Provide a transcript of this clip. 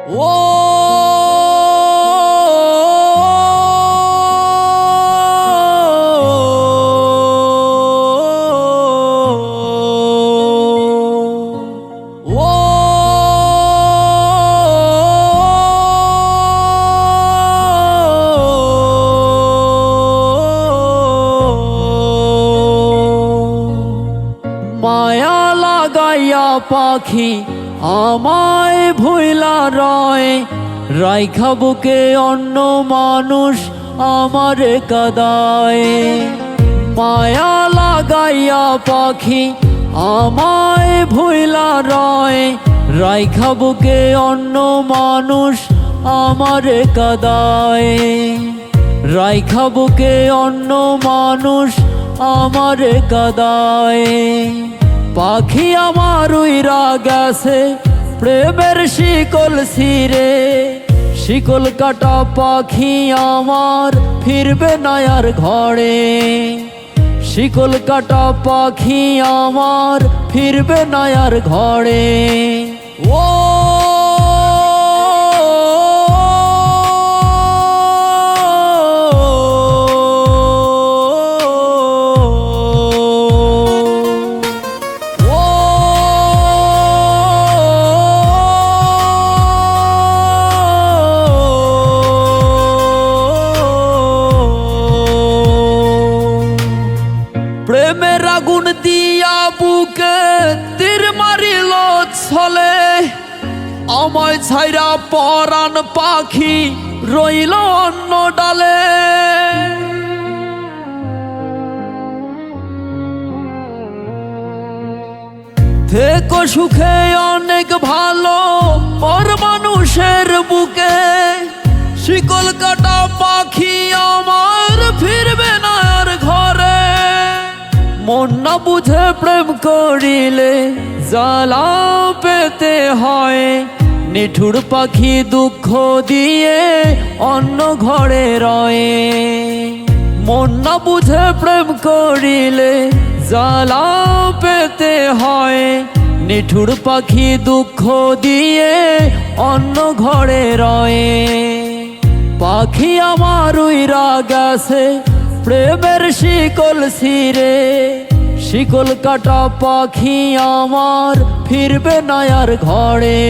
মায়া লাগাইয়া পাখি আমায় ভুইলা রয়, রাইখা বুকে অন্য মানুষ আমারে কাদায়। মায়া লাগাইয়া পাখি আমায় ভুইলা রয়, রাইখা বুকে অন্য মানুষ আমারে কাদায়। রাইখা বুকে অন্য মানুষ আমারে কাদায়। পাখি আমার উইরা গেছে প্রেমের শিকল ছিঁড়ে, শিকল কাটা পাখি আমার ফিরবে না আর ঘরে। শিকল কাটা পাখি আমার ফিরবে না আর ঘরে। প্রেমের আগুন দিয়া বুকে তীর মারিল ছলে, আমায় ছাইরা পরাণ পাখি রইল অন্য ডালে। থেকো সুখে অনেক ভালো পর মানুষের বুকে, শিকল কাটা পাখি আমার ফিরবে না আর ঘরে। মন না বুঝে প্রেম করিলে জ্বালা পেতে হয়, নিঠুর পাখি দুঃখ দিয়ে অন্য ঘরে রয়ে। মন না বুঝে প্রেম করিলে জ্বালা পেতে হয়, নিঠুর পাখি দুঃখ দিয়ে অন্য ঘরে রয়ে। পাখি আমার উইরা গেছে প্রেমের শিকল ছিঁড়ে, শিকল কাটা পাখি আমার ফিরবে না আর ঘরে।